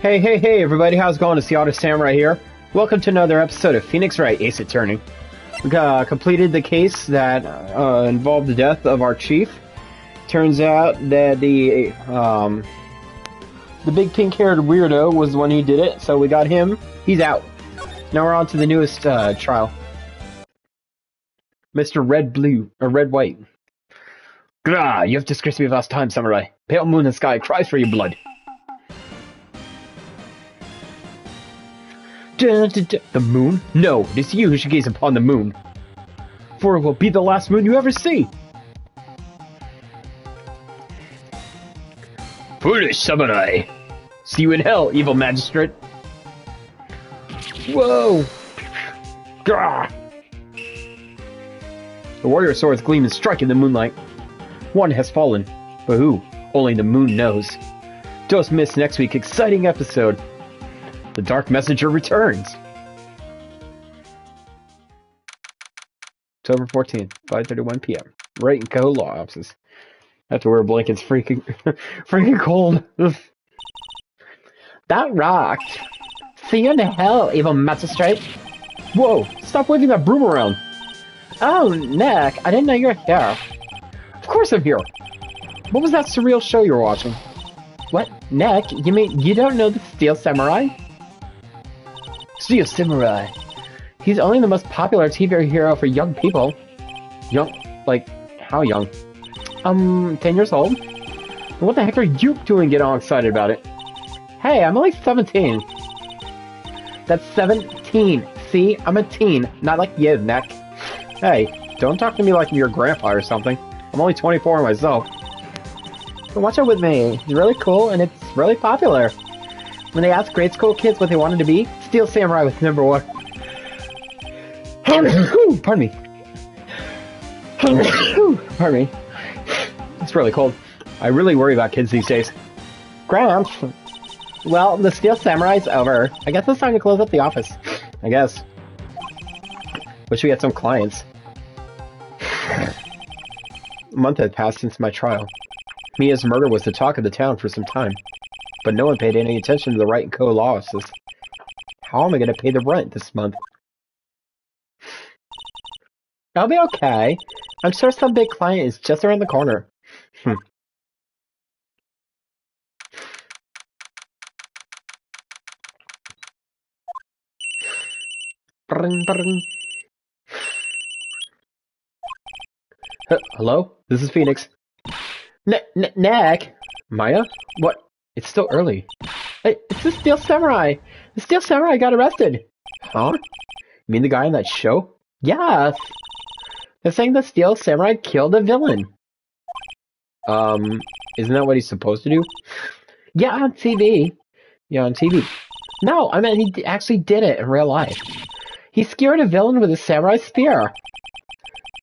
Hey, everybody, how's it going? It's the Auto Samurai here. Welcome to another episode of Phoenix Wright Ace Attorney. We completed the case that involved the death of our chief. Turns out that the big pink-haired weirdo was the one who did it, so we got him. He's out. Now we're on to the newest trial. Mr. Red-White. Grah, you have disgraced me last time, Samurai. Pale moon in the sky cries for your blood. The moon? No, it is you who should gaze upon the moon. For it will be the last moon you ever see. Foolish samurai. See you in hell, evil magistrate. Whoa. Gah. The warrior swords gleam and strike in the moonlight. One has fallen, but who? Only the moon knows. Don't miss next week's exciting episode. The Dark Messenger returns. October 14th, 5:31 p.m. Wright and Co. Law Offices. I have to wear blankets. Freaking cold. That rocked. See you in hell, evil magistrate. Whoa! Stop waving that broom around. Oh, Nick, I didn't know you were here. Of course I'm here. What was that surreal show you were watching? What, Nick? You mean you don't know the Steel Samurai? Steel Samurai. He's only the most popular TV hero for young people. Young? Like, how young? 10 years old? What the heck are you doing getting all excited about it? Hey, I'm only 17. That's 17. See? I'm a teen, not like you, Nick. Hey, don't talk to me like I'm your grandpa or something. I'm only 24 myself. But watch it with me. It's really cool and it's really popular. When they asked grade school kids what they wanted to be, Steel Samurai was number one. Pardon me. Pardon me. It's really cold. I really worry about kids these days. Gramps. Well, the Steel Samurai's over. I guess it's time to close up the office. I guess. Wish we had some clients. A month had passed since my trial. Mia's murder was the talk of the town for some time. But no one paid any attention to the Wright & Co. law offices. How am I going to pay the rent this month? I'll be okay. I'm sure some big client is just around the corner. Bring, bring. Hello? This is Phoenix. Nick? Maya? What? It's still early. Hey, it's the Steel Samurai! The Steel Samurai got arrested! Huh? You mean the guy on that show? Yes! They're saying the Steel Samurai killed a villain. Isn't that what he's supposed to do? Yeah, on TV. Yeah, on TV. No, I mean, he actually did it in real life. He skewered a villain with a samurai spear.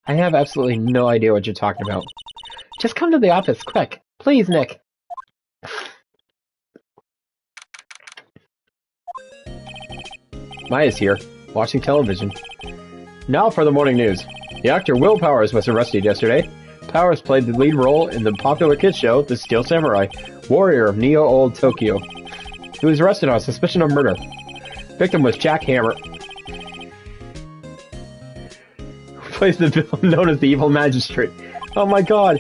I have absolutely no idea what you're talking about. Just come to the office, quick. Please, Nick. Maya's here, watching television. Now for the morning news. The actor Will Powers was arrested yesterday. Powers played the lead role in the popular kids show, The Steel Samurai, warrior of Neo-Old Tokyo. He was arrested on suspicion of murder. Victim was Jack Hammer, who plays the villain known as the Evil Magistrate. Oh my god.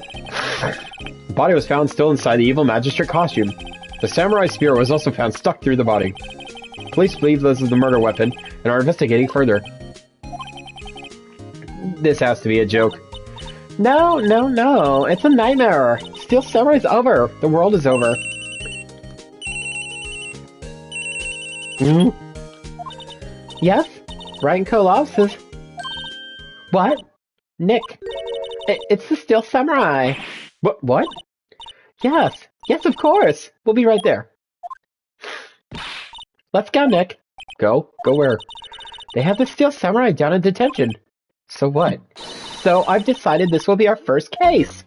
The body was found still inside the Evil Magistrate costume. The samurai spear was also found stuck through the body. Police believe this is the murder weapon and are investigating further. This has to be a joke. No. It's a nightmare. Steel Samurai's over. The world is over. Yes? Wright & Co. offices. What? Nick. It's the Steel Samurai. What? Yes, of course. We'll be right there. Let's go, Nick. Go? Go where? They have the Steel Samurai down in detention. So what? So I've decided this will be our first case.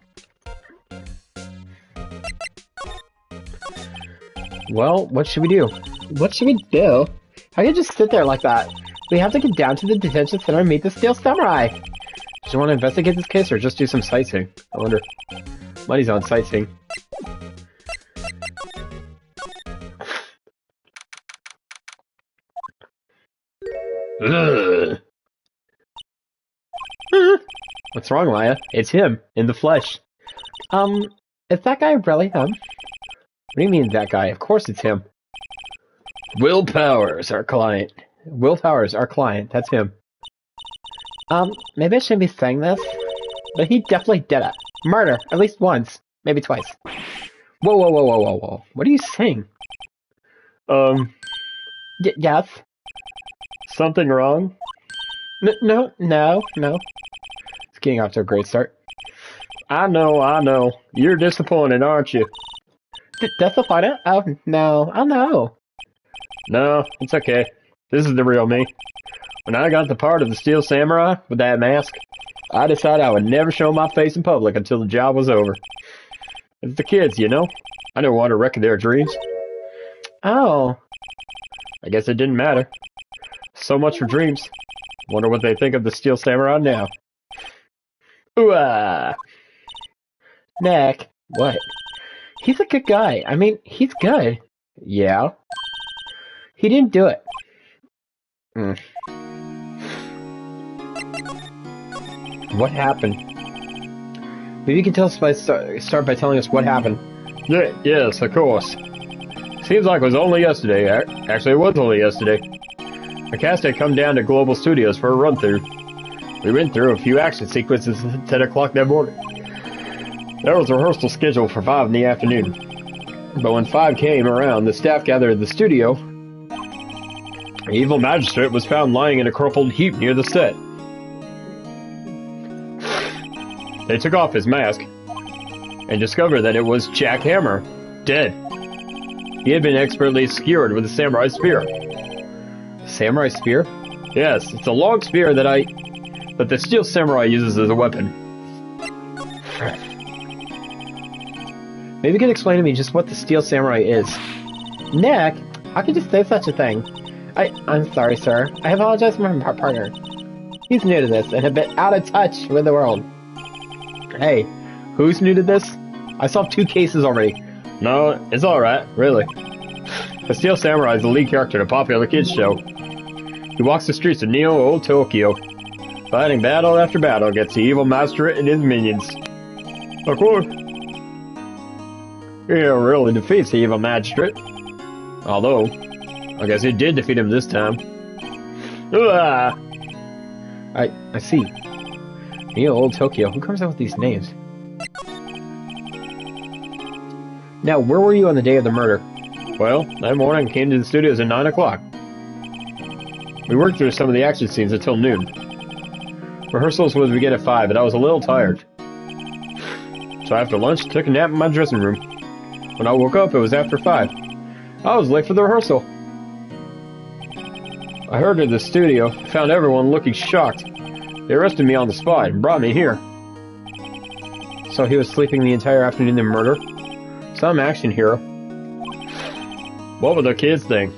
Well, what should we do? What should we do? How can you just sit there like that? We have to get down to the detention center and meet the Steel Samurai. Do you want to investigate this case or just do some sightseeing? I wonder. Money's on sightseeing. Ugh. What's wrong, Maya? It's him, in the flesh. Is that guy really him? What do you mean, that guy? Of course it's him. Will Powers, our client. Will Powers, our client. That's him. Maybe I shouldn't be saying this, but he definitely did it. Murder, at least once. Maybe twice. Whoa, whoa, whoa, whoa, whoa, whoa. What are you saying? Yes? Something wrong? No. It's getting off to a great start. I know. You're disappointed, aren't you? Disappointed? Oh, no. Oh, no. No, it's okay. This is the real me. When I got the part of the Steel Samurai with that mask, I decided I would never show my face in public until the job was over. It's the kids, you know? I didn't want to wreck their dreams. Oh. I guess it didn't matter. So much for dreams. Wonder what they think of the Steel Samurai now. Ooh-ah! Nick. What? He's a good guy. I mean, he's good. Yeah? He didn't do it. What happened? Maybe you can tell us by start by telling us what happened. Yes, of course. Seems like it was only yesterday. Actually, it was only yesterday. The cast had come down to Global Studios for a run-through. We went through a few action sequences at 10 o'clock that morning. There was a rehearsal scheduled for 5 in the afternoon. But when 5 came around, the staff gathered at the studio. The evil magistrate was found lying in a crumpled heap near the set. They took off his mask and discovered that it was Jack Hammer, dead. He had been expertly skewered with a samurai spear. Samurai spear? Yes, it's a long spear that the Steel Samurai uses as a weapon. Maybe you can explain to me just what the Steel Samurai is. Nick, how could you say such a thing? I'm sorry, sir. I apologize for my partner. He's new to this and a bit out of touch with the world. Hey, who's new to this? I solved 2 cases already. No, it's alright, really. The Steel Samurai is the lead character in a popular kids show. He walks the streets of Neo Old Tokyo, fighting battle after battle against the evil magistrate and his minions. Of course, he never really defeats the evil magistrate. Although, I guess he did defeat him this time. Ah! I see. Neo Old Tokyo. Who comes up with these names? Now, where were you on the day of the murder? Well, that morning I came to the studios at 9 o'clock. We worked through some of the action scenes until noon. Rehearsals would begin at 5, and I was a little tired. So after lunch, took a nap in my dressing room. When I woke up, it was after 5. I was late for the rehearsal. I hurried to the studio, found everyone looking shocked. They arrested me on the spot and brought me here. So he was sleeping the entire afternoon in murder? Some action hero. What would the kids think?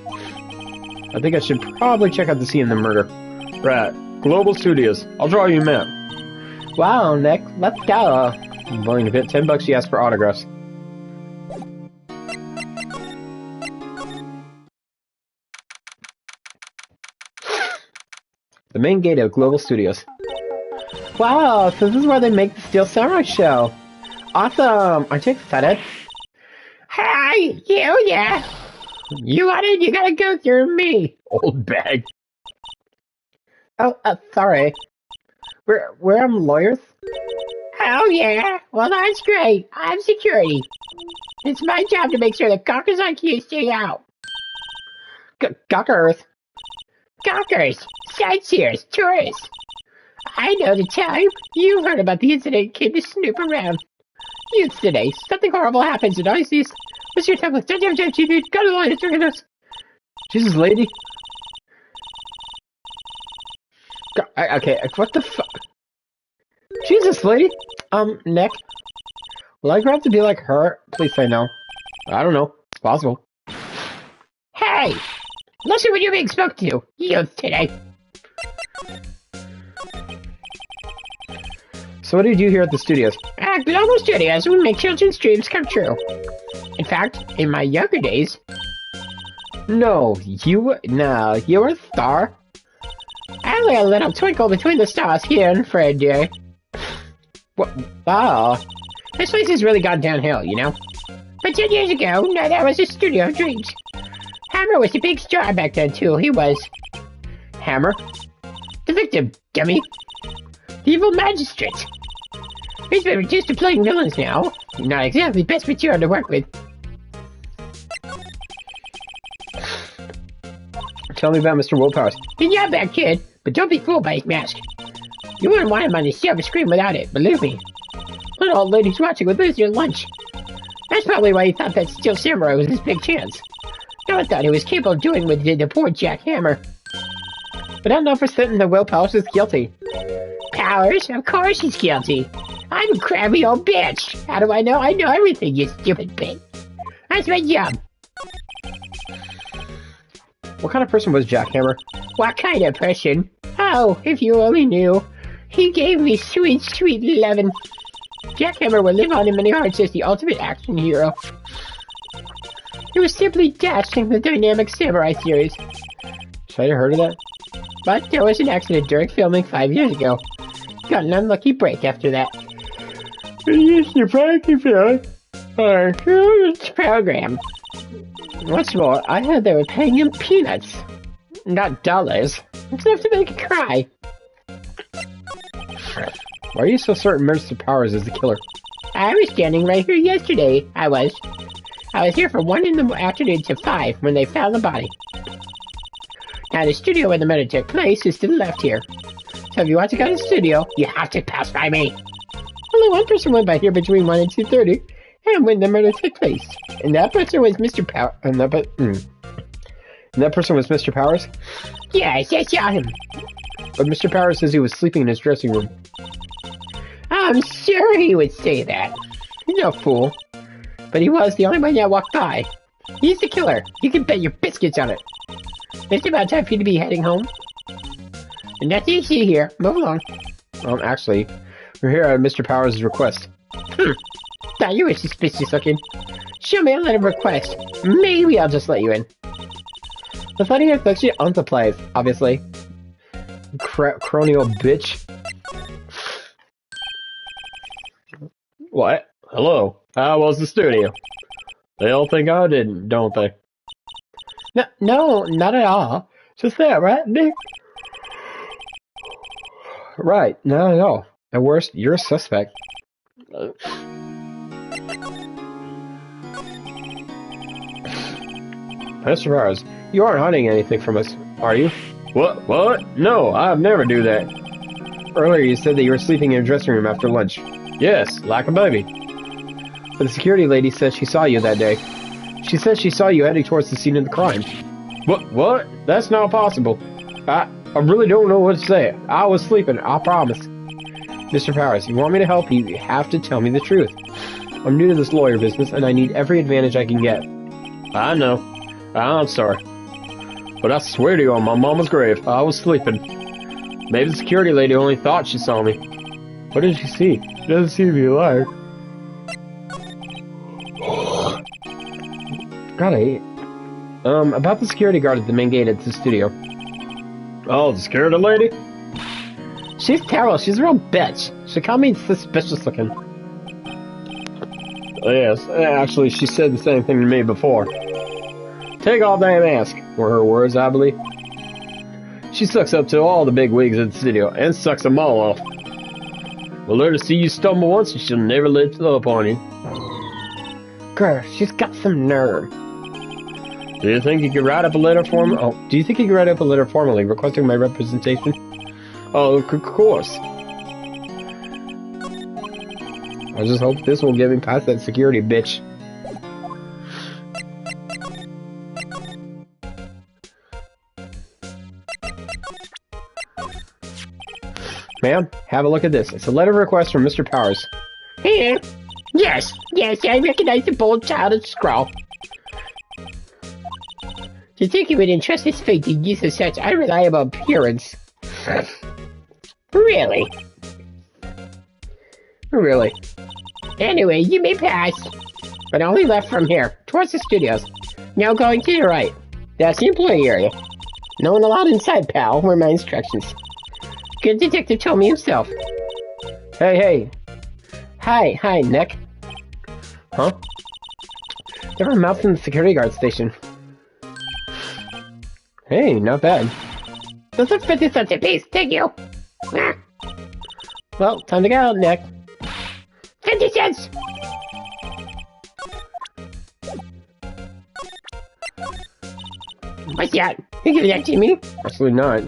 I think I should probably check out the scene of the murder. Right. Global Studios. I'll draw you a map. Wow, Nick. Let's go. I'm willing to bet $10 you ask for autographs. The main gate of Global Studios. Wow, so this is where they make the Steel Samurai show. Awesome! Aren't you excited? Hi, yeah. You gotta go through me. Old bag. Oh, sorry. We're lawyers? Oh yeah, well that's great. I'm security. It's my job to make sure the gawkers like you stay out. Gawkers? Gawkers, sightseers, tourists. I know the type. You heard about the incident came to snoop around. Yesterday, something horrible happens in ISIS. What's your template? TV, go to the line, look at this. Jesus, lady. Okay, what the fuck? Jesus, lady. Nick. Will I grow up to be like her? Please say no. I don't know. It's possible. Hey! Listen when you're being spoken to, youth today. So what do you do here at the studios? At Global Studios, we make children's dreams come true. In fact, in my younger days... No, you were a star? only a little twinkle between the stars here in Fred, dear. What? Oh. This place has really gone downhill, you know? But 10 years ago, no, that was a studio of dreams. Hammer was a big star back then, too. He was. Hammer? The victim, dummy. The evil magistrate. He's been reduced to playing villains now. Not exactly the best material to work with. Tell me about Mr. Willpowers. He's not a bad kid, but don't be fooled by his mask. You wouldn't want him on the silver screen without it, believe me. Little old ladies watching would lose their lunch. That's probably why he thought that Steel Samurai was his big chance. No one thought he was capable of doing what he did to poor Jack Hammer. But I don't know for certain that Will Powers is guilty. Powers? Of course he's guilty. I'm a crabby old bitch. How do I know? I know everything, you stupid pig. That's my job. What kind of person was Jack Hammer? What kind of person? Oh, if you only knew. He gave me sweet, sweet lovin'. Jack Hammer will live on in many hearts as the ultimate action hero. He was simply dashing the dynamic samurai series. Should I have heard of that? But there was an accident during filming 5 years ago. Got an unlucky break after that. Huge program. What's more, I heard they were paying him peanuts. Not dollars. It's enough to make you cry. Why are you so certain Mr. Powers is the killer? I was standing right here yesterday. I was here from 1 in the afternoon to 5 when they found the body. Now the studio where the murder took place is to the left here. So if you want to go to the studio, you have to pass by me. Only one person went by here between 1 and 2:30, and when the murder took place. And that person was Mr. Powers. And that person was Mr. Powers? Yes, I saw him. But Mr. Powers says he was sleeping in his dressing room. I'm sure he would say that. He's no fool. But he was the only one that walked by. He's the killer. You can bet your biscuits on it. It's about time for you to be heading home. And that's you see here. Move along. Actually, we're here at Mr. Powers' request. Thought you were suspicious looking. Show me a letter of request. Maybe I'll just let you in. The funny is that she underplays, obviously. Cronial bitch. What? Hello. How was the studio? They all think I didn't, don't they? No, not at all. Just that, right, Nick? Right, not at all. At worst, you're a suspect. Mr. Powers, you aren't hiding anything from us, are you? What? No, I'd never do that. Earlier you said that you were sleeping in your dressing room after lunch. Yes, like a baby. But the security lady said she saw you that day. She said she saw you heading towards the scene of the crime. What? That's not possible. I really don't know what to say. I was sleeping, I promise. Mr. Powers, you want me to help you, you have to tell me the truth. I'm new to this lawyer business, and I need every advantage I can get. I know. I'm sorry. But I swear to you on my mama's grave, I was sleeping. Maybe the security lady only thought she saw me. What did she see? She doesn't seem to be alive. God, I hate it. About the security guard at the main gate at the studio. Oh, the security lady? She's terrible. She's a real bitch. She called me suspicious looking. Yes, actually, she said the same thing to me before. Take off that mask, were her words, I believe. She sucks up to all the big wigs at the studio, and sucks them all off. We'll let her see you stumble once, and she'll never lift up on you. Girl, she's got some nerve. Do you think you could write up a letter for me? Do you think you could write up a letter formally requesting my representation? Oh, of course. I just hope this will get me past that security bitch. Ma'am, have a look at this. It's a letter of request from Mr. Powers. Here. Yes, I recognize the bold childish scrawl. To think he would entrust his fate to use of such unreliable appearance. Really? Anyway, you may pass. But only left from here, towards the studios. Now going to your right. That's the employee area. No one allowed inside, pal, were my instructions. Good detective told me himself. Hey. Hi, Nick. Huh? There were mouse in the security guard station. Hey, not bad. Those are 50 cents apiece, thank you. Well, time to go, Nick. 50 cents! What's that? You give that to me? Absolutely not.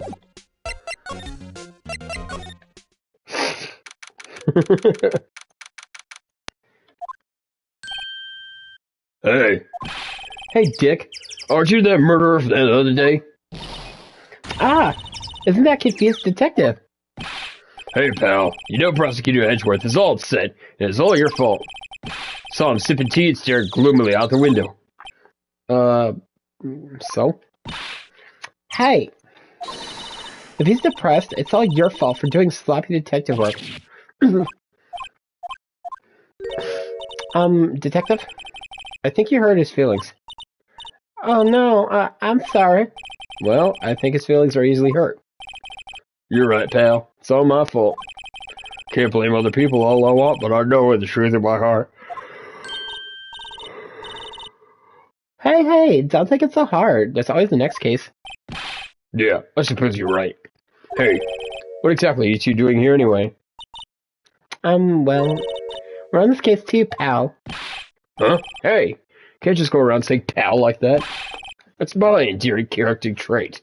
Hey, Hey, Dick. aren't you that murderer from the other day? Ah, isn't that confused detective? Hey, pal, you know Prosecutor Edgeworth is all upset, and it's all your fault. Saw him sipping tea and staring gloomily out the window. So? Hey, if he's depressed, it's all your fault for doing sloppy detective work. Detective? I think you hurt his feelings. Oh no, I'm sorry. Well, I think his feelings are easily hurt. You're right, pal. It's all my fault. Can't blame other people all I want, but I know the truth in my heart. Hey, don't take it so hard. There's always the next case. Yeah, I suppose you're right. Hey, what exactly are you two doing here anyway? Well, we're on this case too, pal. Huh? Hey, can't just go around saying pal like that. That's my endearing character trait.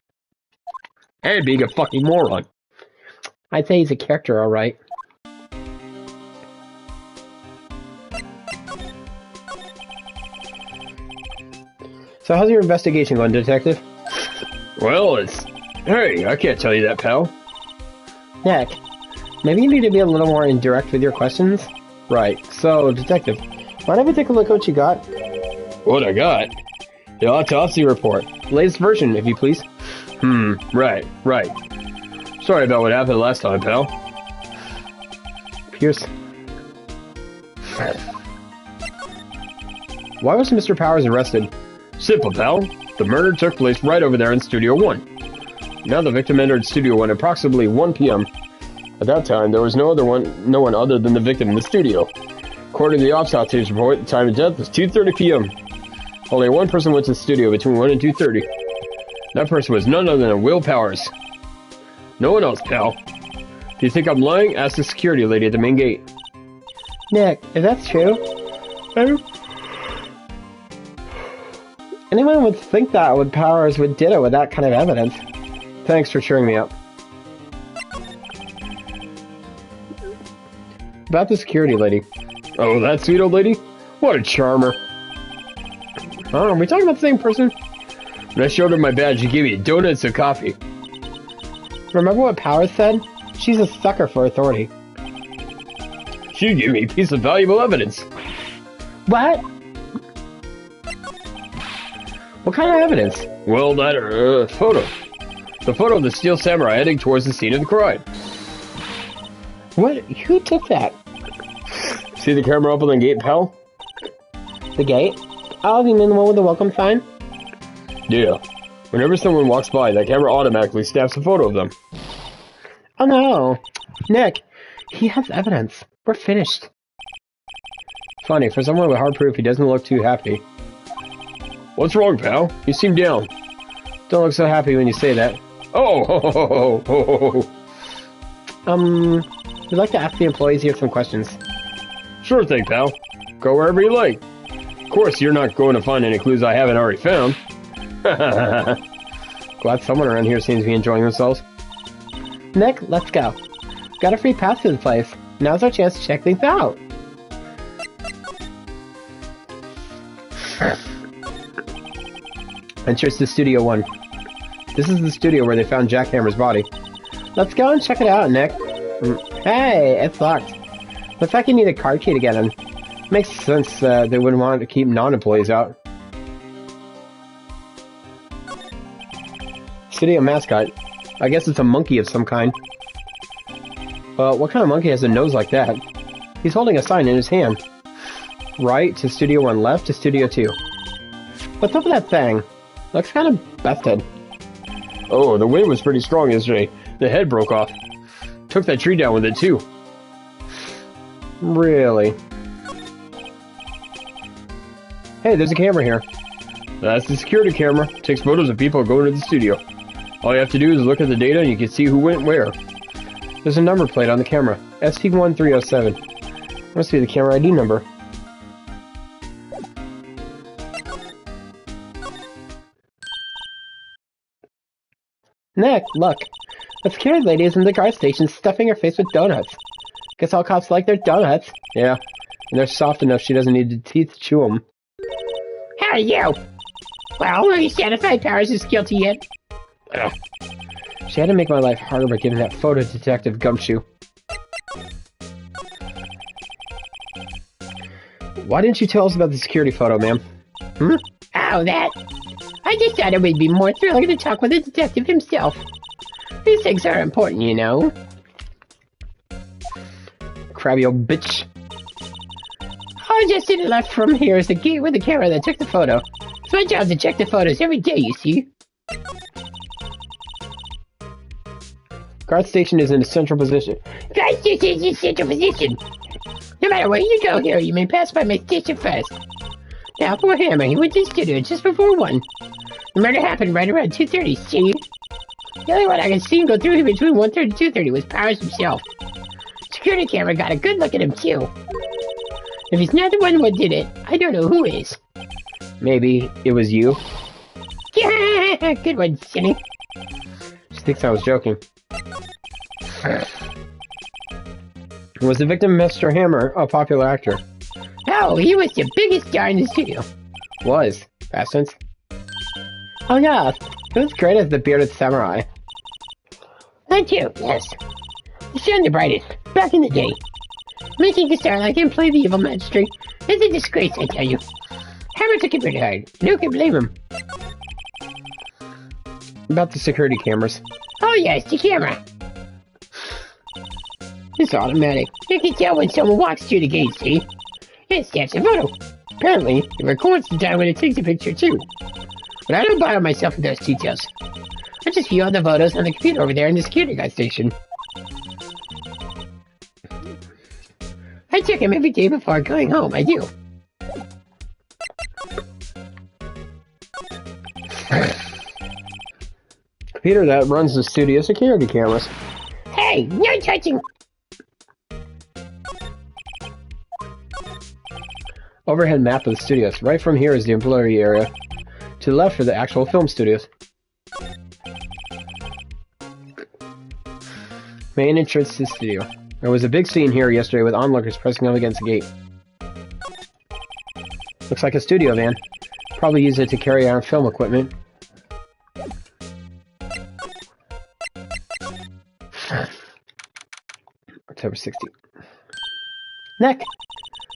And being a fucking moron. I'd say he's a character, alright. So how's your investigation going, Detective? Well, Hey, I can't tell you that, pal. Nick, maybe you need to be a little more indirect with your questions? Right. So, Detective, why don't we take a look at what you got? What I got? The autopsy report. Latest version, if you please. Right. Sorry about what happened last time, pal. Pierce. Why was Mr. Powers arrested? Simple, pal. The murder took place right over there in Studio 1. Now the victim entered Studio 1 approximately 1 p.m. At that time, there was no one other than the victim in the studio. According to the autopsy report, the time of death was 2:30 p.m. Only one person went to the studio between 1 and 2:30. That person was none other than Will Powers. No one else, pal. If you think I'm lying, ask the security lady at the main gate. Nick, if that's true, anyone would think that would Powers would did it with that kind of evidence. Thanks for cheering me up. About the security lady. Oh, that sweet old lady? What a charmer. Oh, are we talking about the same person? When I showed her my badge, she gave me a donut and some coffee. Remember what Powers said? She's a sucker for authority. She gave me a piece of valuable evidence. What? What kind of evidence? Well, that, photo. The photo of the Steel Samurai heading towards the scene of the crime. What? Who took that? See the camera up on the gate, pal? The gate? Oh, you mean the one with the welcome sign? Yeah. Whenever someone walks by, that camera automatically snaps a photo of them. Oh no. Nick, he has evidence. We're finished. Funny, for someone with hard proof, he doesn't look too happy. What's wrong, pal? You seem down. Don't look so happy when you say that. Oh, ho, ho, ho, ho, ho, ho. We'd like to ask the employees here some questions. Sure thing, pal. Go wherever you like. Of course, you're not going to find any clues I haven't already found. Glad someone around here seems to be enjoying themselves. Nick, let's go. Got a free pass to the place. Now's our chance to check things out. Entrance to Studio 1. This is the studio where they found Jack Hammer's body. Let's go and check it out, Nick. Hey, it's locked. Looks like you need a card key to get in. Makes sense they wouldn't want to keep non-employees out. Studio mascot. I guess it's a monkey of some kind. What kind of monkey has a nose like that? He's holding a sign in his hand. Right to Studio 1, left to Studio 2. What's up with that thing? Looks kind of busted. Oh, the wind was pretty strong yesterday. The head broke off. took that tree down with it, too. Really? Hey, there's a camera here. That's the security camera. It takes photos of people going to the studio. All you have to do is look at the data and you can see who went where. There's a number plate on the camera. ST1307. I want to see the camera ID number. Nick, look. The security lady is in the guard station stuffing her face with donuts. Guess all cops like their donuts. Yeah, And they're soft enough she doesn't need the teeth to chew them. How are you? Well, are you satisfied Powers is guilty yet? Ugh. She had to make my life harder by giving that photo detective gumshoe. Why didn't you tell us about the security photo, ma'am? Oh, that. I just thought it would be more thrilling to talk with the detective himself. These things are important, you know. Crabby old bitch. Oh, just to the left from here is the gate with the camera that took the photo. It's my job to check the photos every day, you see. Guard station is in a central position. Guard station is in central position. No matter where you go here, you may pass by my station first. Now, poor Hammer, he went to the studio just before 1. The murder happened right around 2:30, see? The only one I could see him go through here between 1:30 and 2:30 was Powers himself. Security camera got a good look at him, too. If he's not the one who did it, I don't know who is. Maybe it was you? Yeah, good one, silly. She thinks I was joking. Was the victim Mr. Hammer a popular actor? Oh, he was the biggest star in the studio. Was. Past tense. Oh yeah, he was great as the bearded samurai. That too, yes. He shone the brightest, back in the day. Making a star like him play the evil magistrate is a disgrace, I tell you. Hammer took it pretty hard. No can blame him. About the security cameras. Oh yes, the camera. It's automatic. You can tell when someone walks through the gate, see? It snaps a photo. Apparently, it records the time when it takes a picture too. But I don't bother myself with those details. I just view all the photos on the computer over there in the security guard station. I check them every day before going home, I do. Computer that runs the studio security cameras. Hey, no touching! Overhead map of the studios. Right from here is the employee area. To the left are the actual film studios. Main entrance to the studio. There was a big scene here yesterday with onlookers pressing up against the gate. Looks like a studio van. Probably use it to carry our film equipment. October 16th. Nick!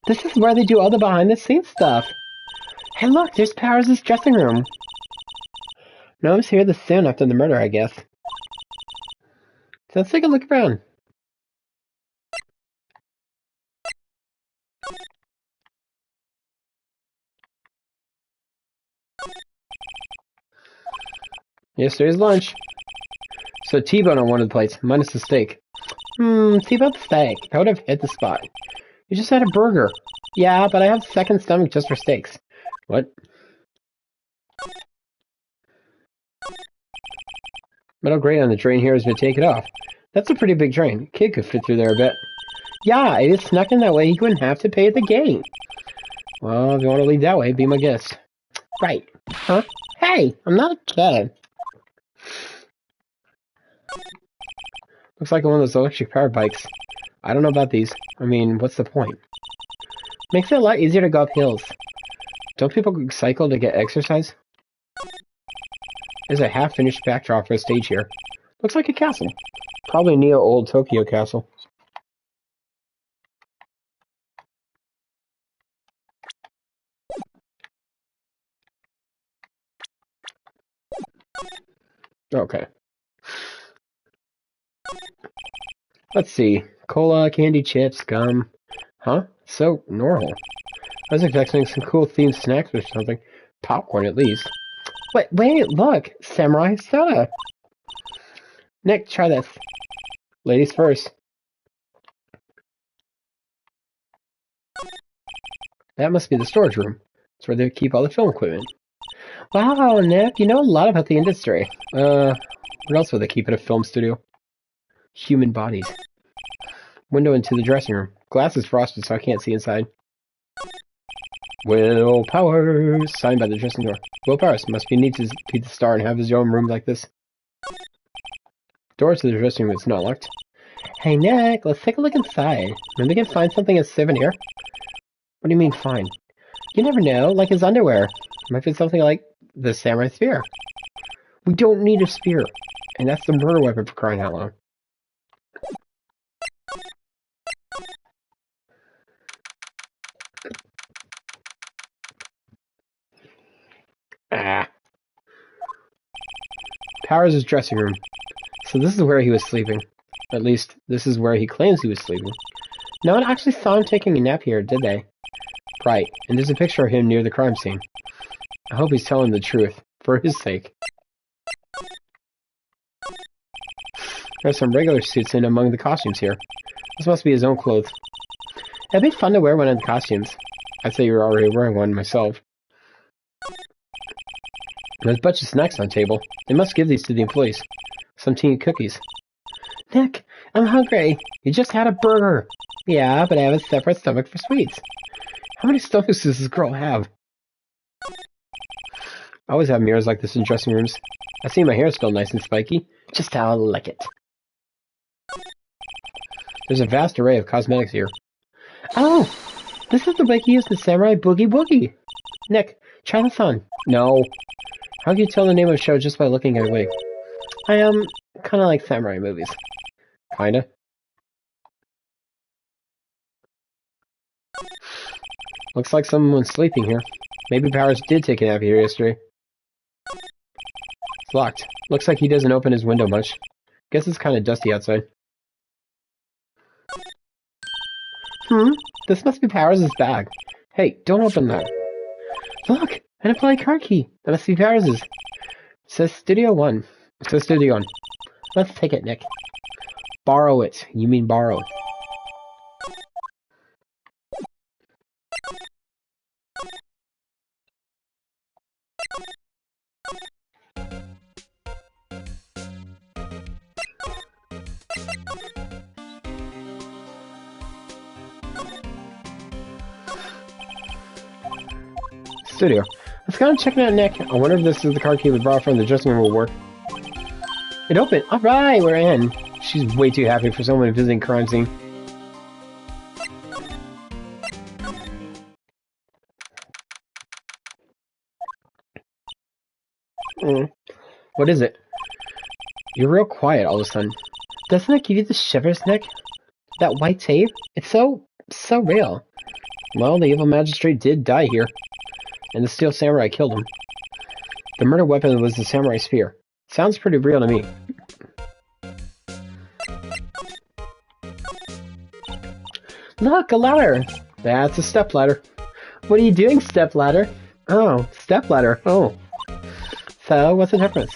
This is where they do all the behind-the-scenes stuff. Hey look, there's Powers' dressing room. No one's here this soon after the murder, I guess. So let's take a look around. Yesterday's lunch. So T-bone on one of the plates, minus the steak. T-bone steak. That would have hit the spot. You just had a burger. Yeah, but I have a second stomach just for steaks. What? Metal grate on the drain here has been taken off. That's a pretty big drain. Kid could fit through there a bit. Yeah, it is snuck in that way he wouldn't have to pay at the gate. Well, if you want to leave that way, be my guest. Right. Huh? Hey, I'm not a kid. Looks like one of those electric powered bikes. I don't know about these. I mean, what's the point? Makes it a lot easier to go up hills. Don't people cycle to get exercise? There's a half-finished backdrop for a stage here. Looks like a castle. Probably neo-old Tokyo castle. Okay. Let's see. Cola, candy, chips, gum. Huh? So normal. I was expecting some cool themed snacks or something. Popcorn, at least. Wait, look! Samurai soda! Nick, try this. Ladies first. That must be the storage room. It's where they keep all the film equipment. Wow, Nick, you know a lot about the industry. What else would they keep at a film studio? Human bodies. Window into the dressing room. Glass is frosted, so I can't see inside. Will Powers, signed by the dressing door. Will Powers must be neat to be the star and have his own room like this. Door to the dressing room is not locked. Hey, Nick, let's take a look inside. Maybe we can find something as souvenir. What do you mean, find? You never know, like his underwear. Might be something like the samurai spear. We don't need a spear. And that's the murder weapon for crying out loud. Ah. Powers' dressing room. So this is where he was sleeping. At least, this is where he claims he was sleeping. No one actually saw him taking a nap here, did they? Right, and there's a picture of him near the crime scene. I hope he's telling the truth, for his sake. There's some regular suits in among the costumes here. This must be his own clothes. It'd be fun to wear one of the costumes. I'd say you're already wearing one myself. There's a bunch of snacks on the table. They must give these to the employees. Some tea and cookies. Nick, I'm hungry. You just had a burger. Yeah, but I have a separate stomach for sweets. How many stomachs does this girl have? I always have mirrors like this in dressing rooms. I see my hair still nice and spiky. Just how I like it. There's a vast array of cosmetics here. Oh! This is the wig he used in Samurai Boogie Woogie. Nick, try this on. No. How can you tell the name of a show just by looking at a wig? I kind of like samurai movies. Kinda. Looks like someone's sleeping here. Maybe Powers did take a nap here yesterday. It's locked. Looks like he doesn't open his window much. Guess it's kind of dusty outside. This must be Powers' bag. Hey, don't open that. Look! An applied card key! That must be Powers'. It says Studio 1. It says Studio 1. Let's take it, Nick. Borrow it. You mean borrow. Studio. Let's go and check it out, Nick. I wonder if this is the card key we brought from the dressing room will work. It opened. Alright, we're in. She's way too happy for someone visiting crime scene. What is it? You're real quiet all of a sudden. Doesn't it give you the shivers, Nick? That white tape? It's so real. Well, the evil magistrate did die here. And the steel samurai killed him. The murder weapon was the samurai spear. Sounds pretty real to me. Look, a ladder! That's a stepladder. What are you doing, stepladder? Oh, stepladder. Oh. So, what's the difference?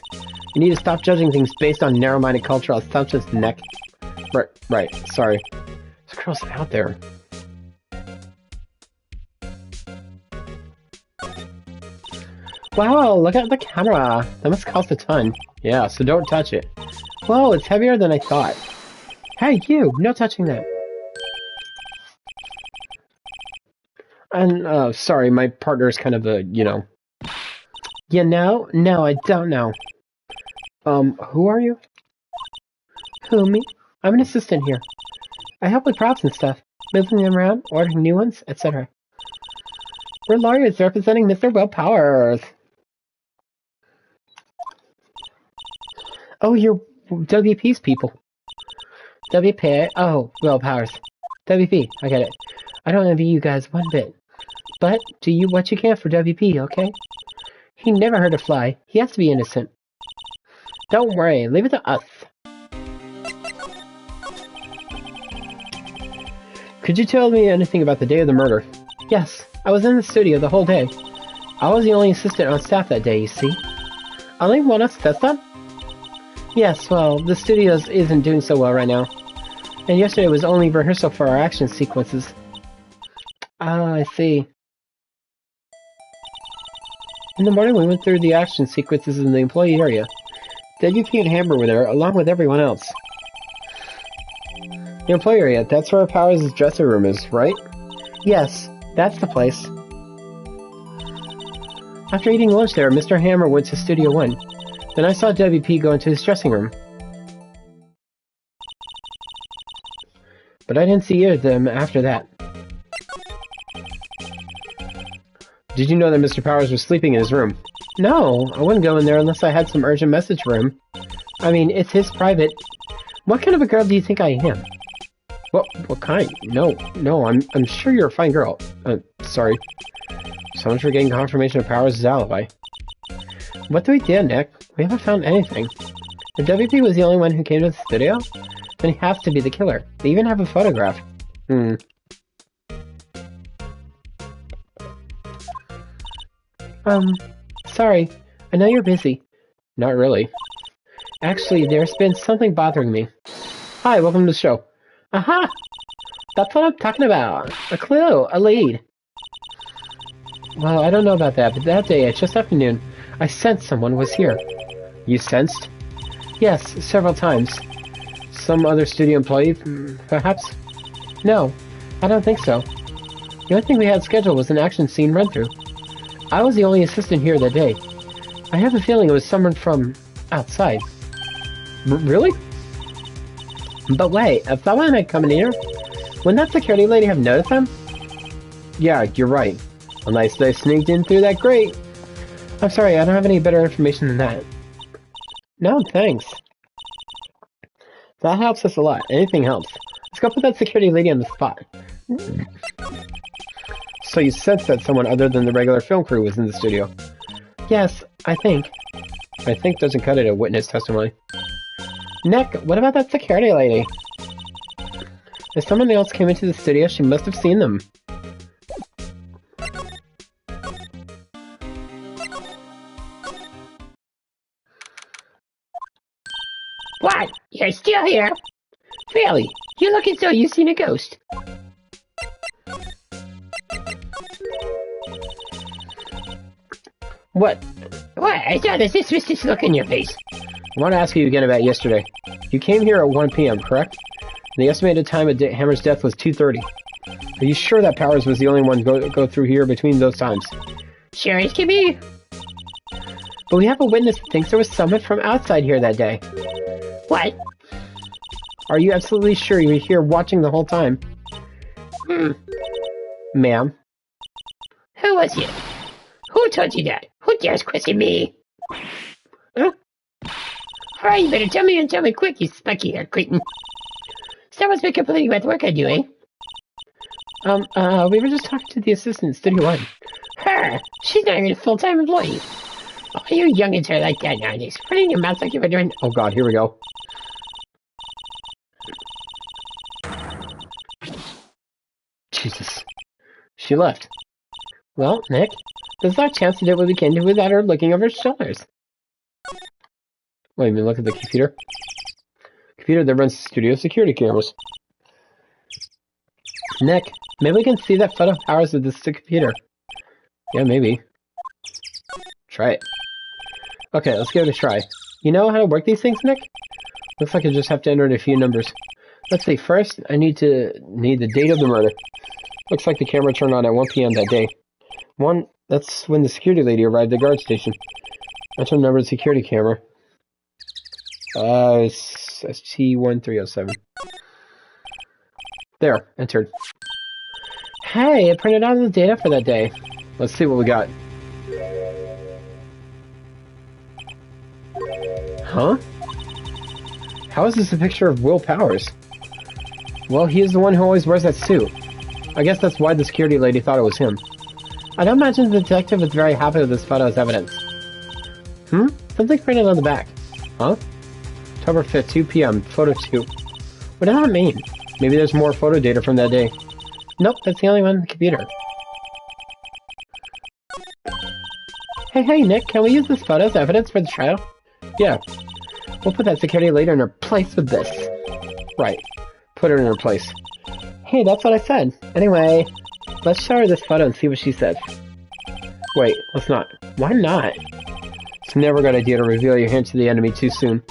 You need to stop judging things based on narrow-minded cultural assumptions, Nick. Right. Sorry. This girl's out there. Wow, look at the camera. That must cost a ton. Yeah, so don't touch it. Whoa, it's heavier than I thought. Hey, you! No touching that. And, sorry, my partner is kind of a, you know. You know? No, I don't know. Who are you? Who, me? I'm an assistant here. I help with props and stuff. Moving them around, ordering new ones, etc. We're lawyers representing Mr. Will Powers. Oh, you're WP's people. WP? Oh, Will Powers. WP, I get it. I don't envy you guys one bit. But, do you what you can for WP, okay? He never hurt a fly. He has to be innocent. Don't worry, leave it to us. Could you tell me anything about the day of the murder? Yes, I was in the studio the whole day. I was the only assistant on staff that day, you see. Only one assistant? Yes, well, the studio isn't doing so well right now. And yesterday was only rehearsal for our action sequences. Ah, I see. In the morning, we went through the action sequences in the employee area. WP and Hammer were there, along with everyone else. The employee area, that's where Powers' dressing room is, right? Yes, that's the place. After eating lunch there, Mr. Hammer went to Studio 1. Then I saw WP go into his dressing room. But I didn't see either of them after that. Did you know that Mr. Powers was sleeping in his room? No, I wouldn't go in there unless I had some urgent message for him. I mean, it's his private... What kind of a girl do you think I am? What kind? No, I'm sure you're a fine girl. Sorry. So much for getting confirmation of Powers' alibi. What do we do, Nick? We haven't found anything. If WP was the only one who came to the studio, then he has to be the killer. They even have a photograph. Sorry. I know you're busy. Not really. Actually, there's been something bothering me. Hi, welcome to the show. Aha! That's what I'm talking about. A clue, a lead. Well, I don't know about that, but that day, at just afternoon, I sensed someone was here. You sensed? Yes, several times. Some other studio employee, perhaps? No, I don't think so. The only thing we had scheduled was an action scene run-through. I was the only assistant here that day. I have a feeling it was someone from outside. Really? But wait, if that one had come in here, wouldn't that security lady have noticed them? Yeah, you're right. Unless they sneaked in through that grate. I'm sorry, I don't have any better information than that. No, thanks. That helps us a lot. Anything helps. Let's go put that security lady on the spot. So you sensed that someone other than the regular film crew was in the studio? Yes, I think. I think doesn't cut it at witness testimony. Nick, what about that security lady? If someone else came into the studio, she must have seen them. What? You're still here? Really? You look as though you've seen a ghost. What? What? I saw this suspicious look in your face. I want to ask you again about yesterday. You came here at 1 p.m., correct? And the estimated time of Hammer's death was 2:30. Are you sure that Powers was the only one go through here between those times? Sure as can be. But we have a witness that thinks there was someone from outside here that day. What? Are you absolutely sure you were here watching the whole time? Ma'am? Who was you? Who told you that? Who dares question me? Alright, you better tell me and tell me quick, you spiky-haired cretin. Someone's been completing what work I do, eh? We were just talking to the assistant in Studio 1. Her! She's not even a full-time employee. Oh, you youngins are like that nowadays. Running your mouth like you were doing... Oh god, here we go. Jesus. She left. Well, Nick, there's not a chance to do what we can do without her looking over her shoulders. Wait a minute, look at the computer. Computer that runs studio security cameras. Nick, maybe we can see that photo of Powers with this computer. Yeah, maybe. Try it. Okay, let's give it a try. You know how to work these things, Nick? Looks like I just have to enter in a few numbers. Let's see, first, I need the date of the murder. Looks like the camera turned on at 1 p.m. that day. That's when the security lady arrived at the guard station. Enter the number of the security camera. ST1307. There, entered. Hey, it printed out the data for that day. Let's see what we got. Huh? How is this a picture of Will Powers? Well, he is the one who always wears that suit. I guess that's why the security lady thought it was him. I don't imagine the detective was very happy with this photo as evidence. Something printed on the back. Huh? October 5th, 2 p.m., photo 2. What does that mean? Maybe there's more photo data from that day. Nope, that's the only one on the computer. Hey, Nick, can we use this photo as evidence for the trial? Yeah. We'll put that security lady in her place with this. Right. put her in her place. Hey, that's what I said. Anyway, let's show her this photo and see what she says. Wait, let's not. Why not? It's never a good idea to reveal your hand to the enemy too soon.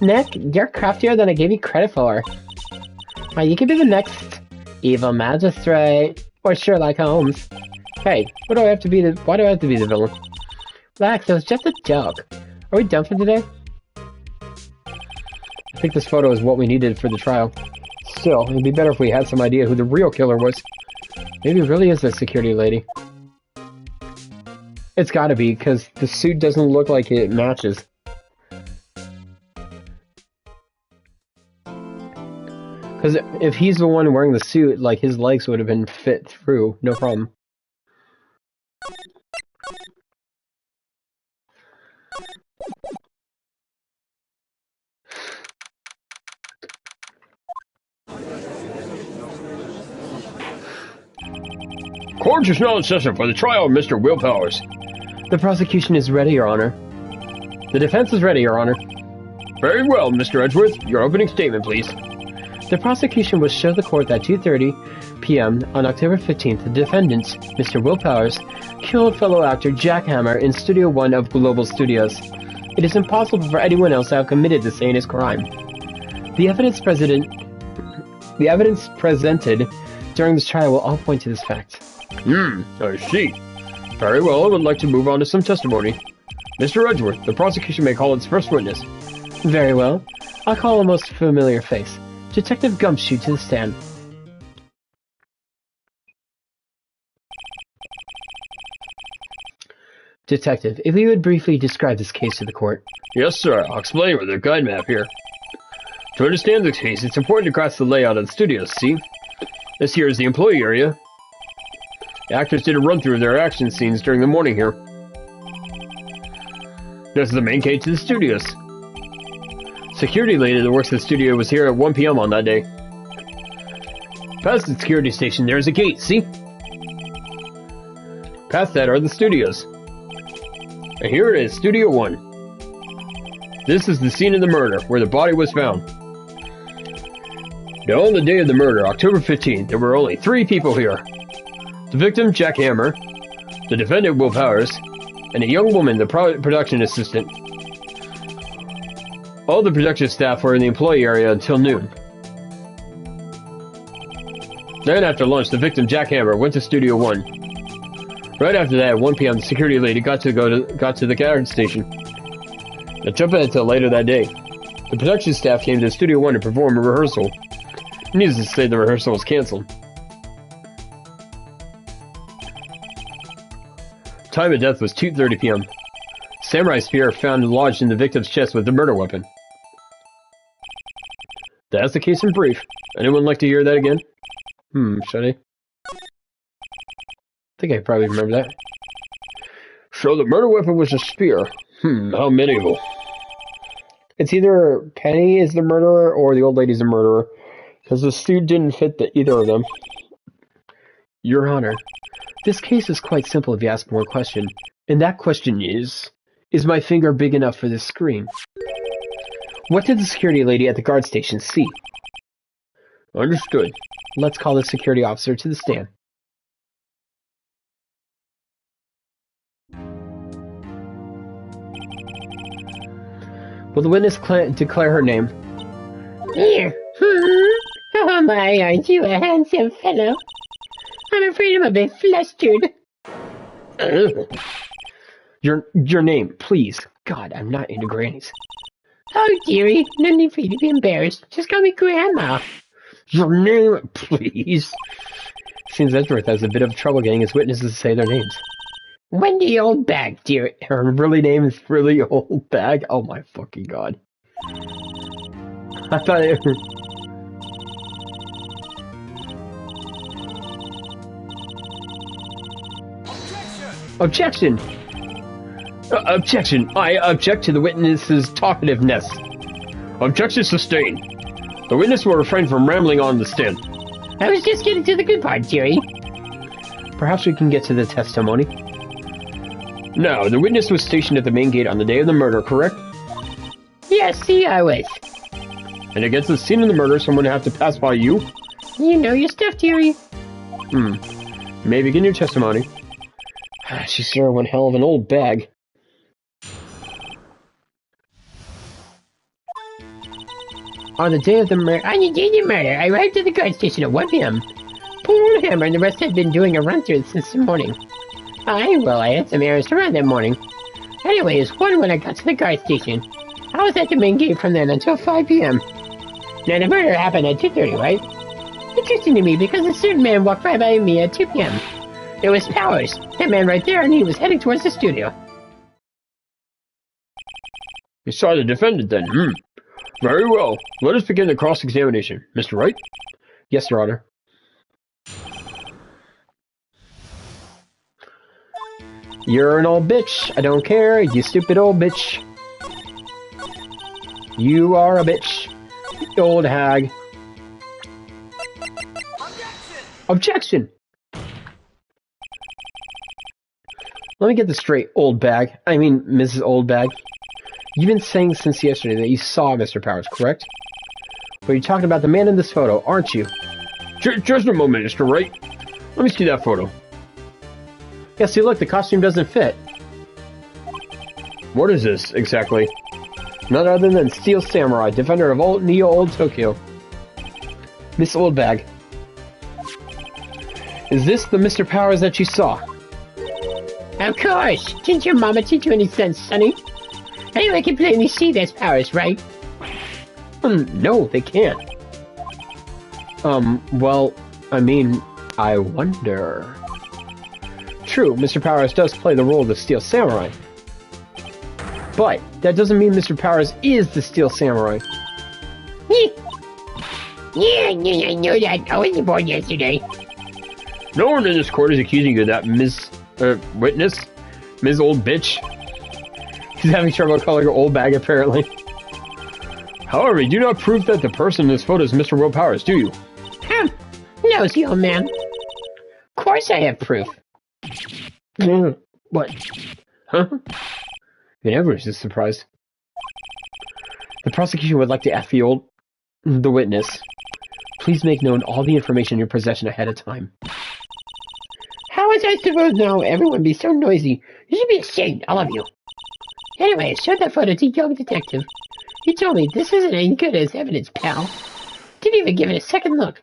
Nick, you're craftier than I gave you credit for. You could be the next evil magistrate or Sherlock Holmes. Hey, why do I have to be the villain? Relax, it was just a joke. Are we done for today? I think this photo is what we needed for the trial. Still, it'd be better if we had some idea who the real killer was. Maybe it really is the security lady. It's gotta be, because the suit doesn't look like it matches. Because if he's the one wearing the suit, like, his legs would have been fit through, no problem. Court is now in session for the trial of Mr. Will Powers. The prosecution is ready, Your Honor. The defense is ready, Your Honor. Very well, Mr. Edgeworth. Your opening statement, please. The prosecution will show the court that 2:30 p.m. on October 15th, the defendant, Mr. Will Powers, killed fellow actor Jack Hammer in Studio 1 of Global Studios. It is impossible for anyone else to have committed this heinous crime. The evidence presented during this trial will all point to this fact. I see. Very well, I would like to move on to some testimony. Mr. Edgeworth, the prosecution may call its first witness. Very well. I'll call a most familiar face. Detective Gumshoe to the stand. Detective, if you would briefly describe this case to the court. Yes, sir. I'll explain with a guide map here. To understand this case, it's important to grasp the layout of the studios, see? This here is the employee area. The actors did a run-through of their action scenes during the morning here. This is the main gate to the studios. Security lady that works at the studio was here at 1 p.m. on that day. Past the security station, there is a gate, see? Past that are the studios. And here it is, Studio 1. This is the scene of the murder, where the body was found. Now, on the day of the murder, October 15th, there were only 3 people here. The victim, Jack Hammer, the defendant, Will Powers, and a young woman, the production assistant. All the production staff were in the employee area until noon. Then after lunch, the victim, Jack Hammer, went to Studio 1. Right after that, at 1 p.m., the security lady got to the guard station. Now jump ahead till later that day. The production staff came to Studio 1 to perform a rehearsal. Needless to say, the rehearsal was cancelled. Time of death was 2:30 p.m. Samurai spear found lodged in the victim's chest with the murder weapon. That's the case in brief. Anyone like to hear that again? Should I? I think I probably remember that. So the murder weapon was a spear. How medieval. It's either Penny is the murderer or the old lady's the murderer, because the suit didn't fit either of them. Your Honor, this case is quite simple if you ask one question, and that question is my finger big enough for this screen? What did the security lady at the guard station see? Understood. Let's call the security officer to the stand. Will the witness declare her name? Here. Oh my, aren't you a handsome fellow? I'm afraid I'm a bit flustered. Your name, please. God, I'm not into grannies. Oh dearie, no need for you to be embarrassed. Just call me Grandma. Your name, please. Seems Edgeworth has a bit of trouble getting his witnesses to say their names. Wendy Oldbag, dear. Her really name is really Oldbag? Oh my fucking god. I thought it... Objection! Objection! I object to the witness's talkativeness. Objection sustained. The witness will refrain from rambling on the stand. I was just getting to the good part, dearie. Perhaps we can get to the testimony. Now, the witness was stationed at the main gate on the day of the murder, correct? Yes, see, I was. And against the scene of the murder, someone would have to pass by you? You know your stuff, dearie. Maybe begin your testimony. She's sure one hell of an old bag. On the day of the murder, I arrived at the guard station at 1 p.m. Poor old Hammer and the rest had been doing a run-through since the morning. I had some errands to run that morning. Anyways, when I got to the guard station, I was at the main gate from then until 5 p.m. Now, the murder happened at 2:30, right? Interesting to me because a certain man walked right by me at 2 p.m. It was Powers, that man right there, and he was heading towards the studio. You saw the defendant then, Very well. Let us begin the cross-examination. Mr. Wright? Yes, Your Honor. You're an old bitch. I don't care. You stupid old bitch. You are a bitch. You old hag. Objection! Let me get this straight, old bag. I mean, Mrs. Old Bag. You've been saying since yesterday that you saw Mr. Powers, correct? But you're talking about the man in this photo, aren't you? Just a moment, Mr. Wright. Let me see that photo. Yeah, see, look, the costume doesn't fit. What is this, exactly? None other than Steel Samurai, defender of Old Tokyo. Miss Old Bag. Is this the Mr. Powers that you saw? Of course! Didn't your mama teach you any sense, Sonny? Anyone can plainly see that's Powers, right? No, they can't. Well, I mean, I wonder... True, Mr. Powers does play the role of the Steel Samurai. But, that doesn't mean Mr. Powers is the Steel Samurai. Yeah, I know that. I wasn't born yesterday. No one in this court is accusing you of that, witness? Ms. Old Bitch? He's having trouble calling her old bag, apparently. However, you do not prove that the person in this photo is Mr. Will Powers, do you? Nosy old man. Of course I have proof. What? Huh? Whenever is surprised. The prosecution would like to ask the witness. Please make known all the information in your possession ahead of time. How was I supposed to know everyone be so noisy? You should be ashamed, all of you. Anyway, I showed that photo to young detective. He told me this isn't any good as evidence, pal. Didn't even give it a second look.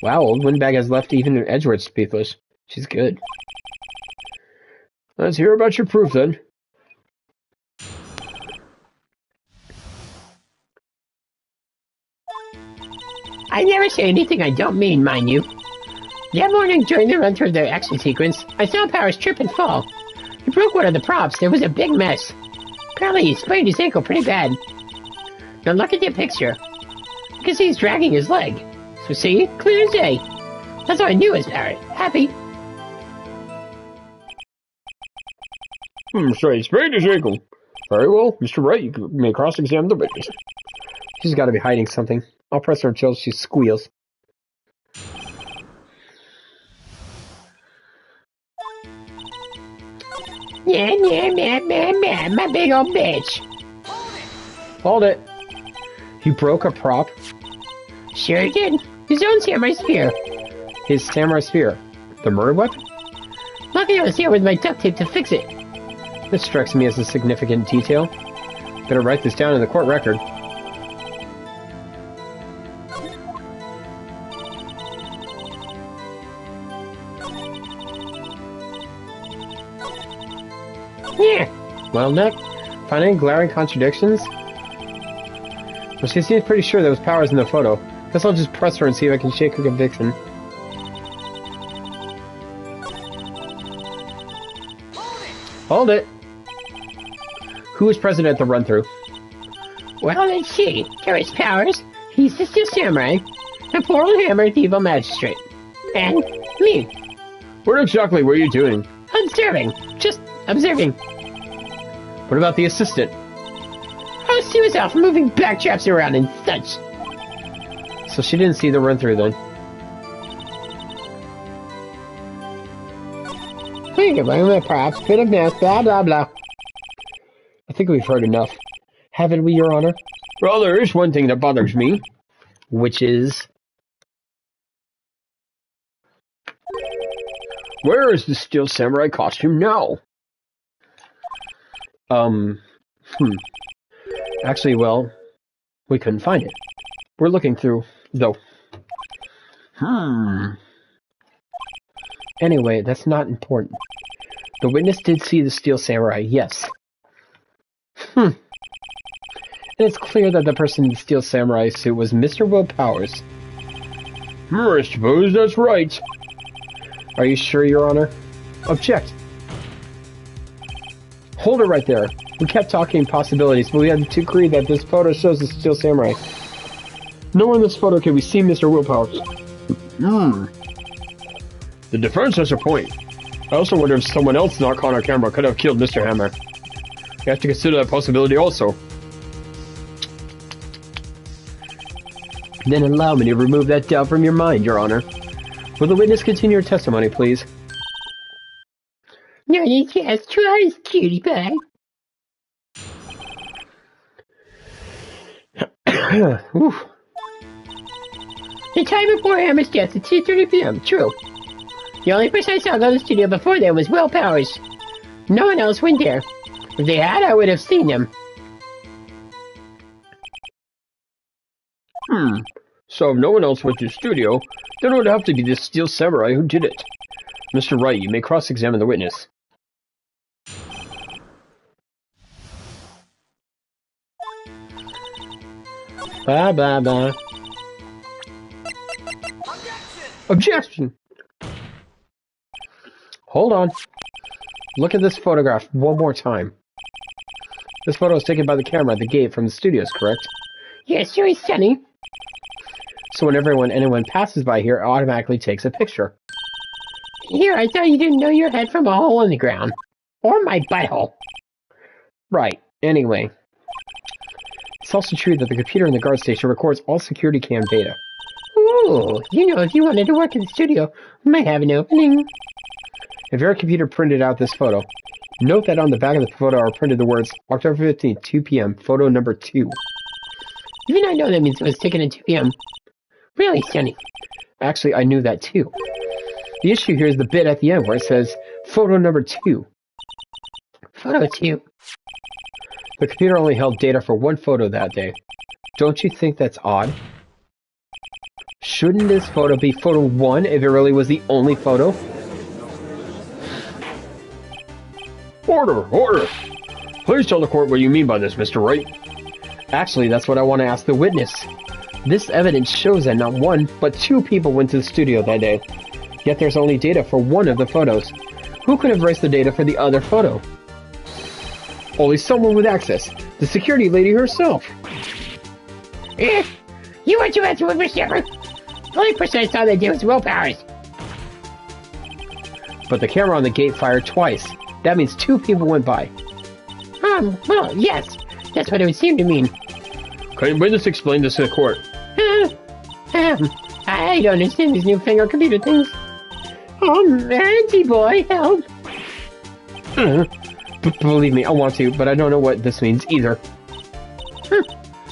Wow, old Windbag has left even Edgeworth speechless. She's good. Let's hear about your proof, then. I never say anything I don't mean, mind you. That morning, during the run-through of the action sequence, I saw Powers trip and fall. He broke one of the props. There was a big mess. Apparently, he sprained his ankle pretty bad. Now look at the picture. You can see he's dragging his leg. So see? Clear as day. That's how I knew it was Powers. Happy. So he sprained his ankle. Very well, Mr. Wright, you may cross-examine the witness. She's got to be hiding something. I'll press her until she squeals. Yeah, my big old bitch. Hold it. He broke a prop? Sure he did. His own samurai spear. His samurai spear? The murder weapon? Luckily I was here with my duct tape to fix it. This strikes me as a significant detail. Better write this down in the court record. Yeah. Well, Nick, find any glaring contradictions? Well, she seems pretty sure there was Powers in the photo. Guess I'll just press her and see if I can shake her conviction. Hold it! Who was present at the run-through? Well, let's see. There is Powers. He's the Steel Samurai. And poor old Hammer, the evil magistrate. And me. What exactly were you doing? Observing. Just observing. What about the assistant? Oh, she was off moving backtraps around and such. So she didn't see the run-through then. Think of my props, bit of mess, blah blah blah. I think we've heard enough. Haven't we, Your Honor? Well, there is one thing that bothers me. Which is... Where is the Steel Samurai costume now? Actually, well, we couldn't find it. We're looking through, though. Anyway, that's not important. The witness did see the Steel Samurai, yes. And it's clear that the person in the Steel Samurai suit was Mr. Will Powers. I suppose that's right. Are you sure, Your Honor? Object. Hold it right there. We kept talking possibilities, but we had to agree that this photo shows the Steel Samurai. Nowhere in this photo can we see Mr. Will Powers. The defense has a point. I also wonder if someone else not caught on camera could have killed Mr. Hammer. You have to consider that possibility also. Then allow me to remove that doubt from your mind, Your Honor. Will the witness continue her testimony, please? No, yes, try, cutie pie. Oof. The time before Hammer's death at 2:30 p.m. True. The only person I saw go to the studio before then was Will Powers. No one else went there. If they had, I would have seen them. So if no one else went to the studio, then it would have to be the Steel Samurai who did it. Mr. Wright, you may cross-examine the witness. Blah, blah, blah. Objection! Hold on. Look at this photograph one more time. This photo is taken by the camera at the gate from the studios, correct? Yes, sure is stunning. So whenever anyone passes by here, it automatically takes a picture. Here, I thought you didn't know your head from a hole in the ground. Or my butthole. Right. Anyway. It's also true that the computer in the guard station records all security cam data. Ooh, you know, if you wanted to work in the studio, we might have an opening. If your computer printed out this photo, note that on the back of the photo are printed the words October 15th, 2 p.m., photo number 2. Even I know that means it was taken at 2 p.m. Really stunning. Actually, I knew that too. The issue here is the bit at the end where it says photo number 2. Photo 2. The computer only held data for one photo that day. Don't you think that's odd? Shouldn't this photo be photo 1 if it really was the only photo? Order! Order! Please tell the court what you mean by this, Mr. Wright. Actually, that's what I want to ask the witness. This evidence shows that not one, but 2 people went to the studio that day. Yet there's only data for one of the photos. Who could have erased the data for the other photo? Only someone with access. The security lady herself. You want to answer with Mr. Shepard? The only person I saw that day was Will Powers. But the camera on the gate fired twice. That means 2 people went by. Well, yes. That's what it would seem to mean. Can witness explain this to the court? I don't understand these newfangled computer things. Auntie boy, help. Believe me, I want to, but I don't know what this means either.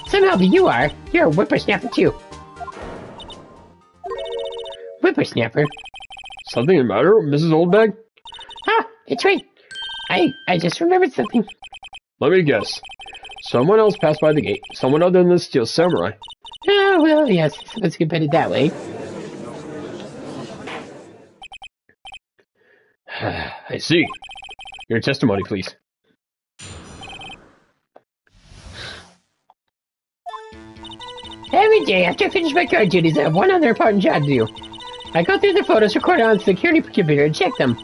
Somehow you are. You're a whippersnapper too. Whippersnapper? Something the matter, Mrs. Oldbag? It's right. I just remembered something. Let me guess. Someone else passed by the gate. Someone other than the Steel Samurai. Oh, well, yes. Let's get it that way. I see. Your testimony, please. Every day after I finish my guard duties, I have one other important job to do. I go through the photos recorded on the security computer and check them.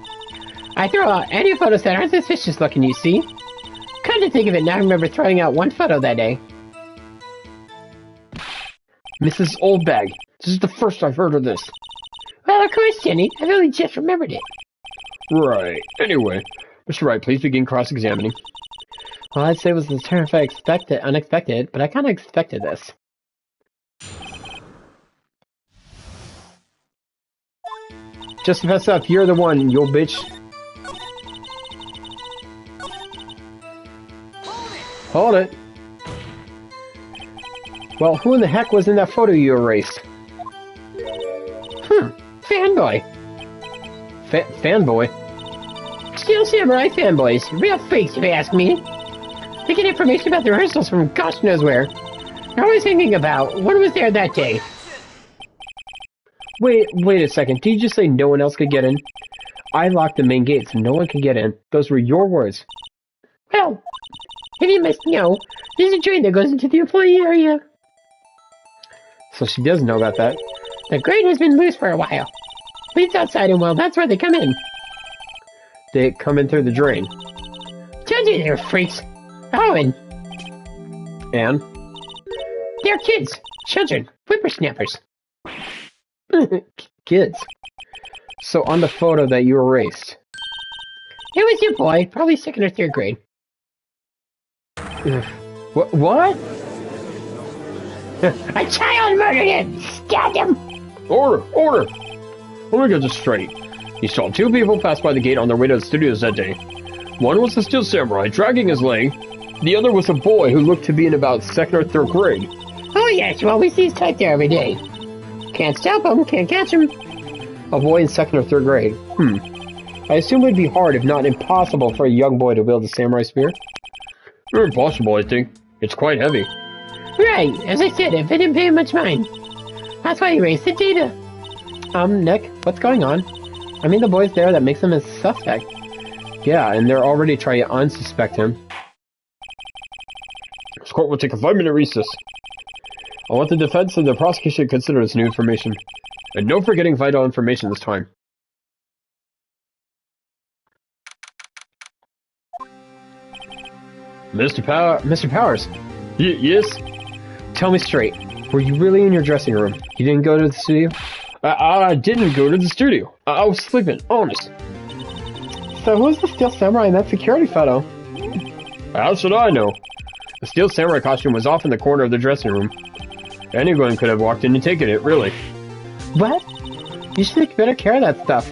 I throw out any photos that aren't suspicious looking, you see. Come to think of it, now I remember throwing out one photo that day. Mrs. Oldbag, this is the first I've heard of this. Well, of course, Jenny. I've only just remembered it. Right. Anyway, Mr. Wright, please begin cross-examining. Well, I'd say it was the term if I unexpected, but I kind of expected this. Just mess up, you're the one, you old bitch. Hold it. Well, who in the heck was in that photo you erased? Fanboy. Fanboy? Steel Samurai fanboys. Real freaks, if you ask me. They get information about the rehearsals from gosh knows where. They're always thinking about what was there that day. Wait a second. Did you just say no one else could get in? I locked the main gates and no one could get in. Those were your words. Well, if you must know, there's a train that goes into the employee area. So she does know about that. The grate has been loose for a while. Leads outside and well, that's where they come in. They come in through the drain. Told you they're freaks. Oh, and they're kids. Children. Whippersnappers. Kids. So on the photo that you erased. It was your boy, probably 2nd or 3rd grade. What? A child murdered him! Stabbed him! Order! Let me get this straight. You saw 2 people pass by the gate on their way to the studios that day. One was the Steel Samurai dragging his leg. The other was a boy who looked to be in about 2nd or 3rd grade. Oh yes, well we see his type there every day. Can't stop him, can't catch him. A boy in 2nd or 3rd grade. I assume it would be hard, if not impossible, for a young boy to wield a samurai spear. Impossible, I think. It's quite heavy. Right, as I said, if it didn't pay much mind. That's why he raised the data. Nick, what's going on? I mean, the boy's there, that makes him a suspect. Yeah, and they're already trying to unsuspect him. This court will take a 5-minute recess. I want the defense and the prosecution to consider this new information. And no forgetting vital information this time. Mr. Powers. Yes? Tell me straight. Were you really in your dressing room? You didn't go to the studio? I didn't go to the studio. I was sleeping, honest. So who's the Steel Samurai in that security photo? How should I know? The Steel Samurai costume was off in the corner of the dressing room. Anyone could have walked in and taken it, really. What? You should take better care of that stuff.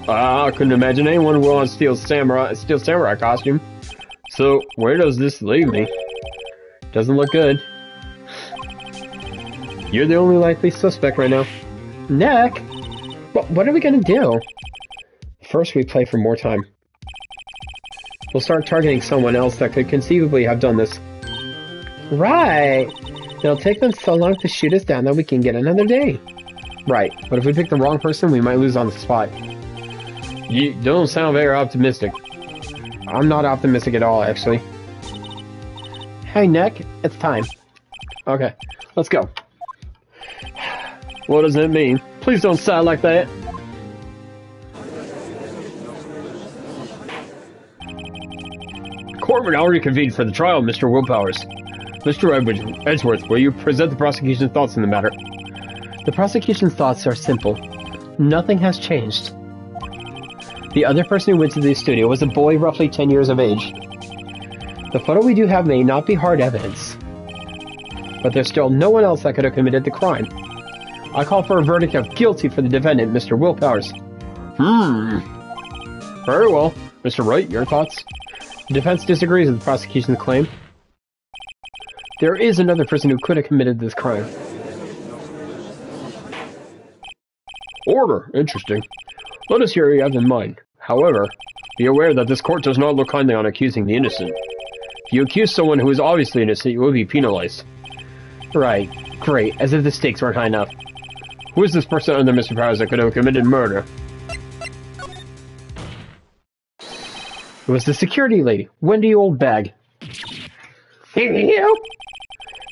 I couldn't imagine anyone will on Steel Samurai costume. So, where does this leave me? Doesn't look good. You're the only likely suspect right now. Nick! What are we gonna do? First, we play for more time. We'll start targeting someone else that could conceivably have done this. Right! It'll take them so long to shoot us down that we can get another day. Right, but if we pick the wrong person, we might lose on the spot. You don't sound very optimistic. I'm not optimistic at all, actually. Hey, Nick, it's time. Okay, let's go. What does that mean? Please don't sound like that. Court will already convened for the trial, Mr. Willpowers. Mr. Edgeworth, will you present the prosecution's thoughts in the matter? The prosecution's thoughts are simple. Nothing has changed. The other person who went to the studio was a boy roughly 10 years of age. The photo we do have may not be hard evidence, but there's still no one else that could have committed the crime. I call for a verdict of guilty for the defendant, Mr. Willpowers. Very well. Mr. Wright, your thoughts? The defense disagrees with the prosecution's claim. There is another person who could have committed this crime. Order. Interesting. Let us hear what you have in mind. However, be aware that this court does not look kindly on accusing the innocent. If you accuse someone who is obviously innocent, you will be penalized. Right. Great. As if the stakes weren't high enough. Who is this person under Mr. Powers that could have committed murder? It was the security lady, Wendy Oldbag. You?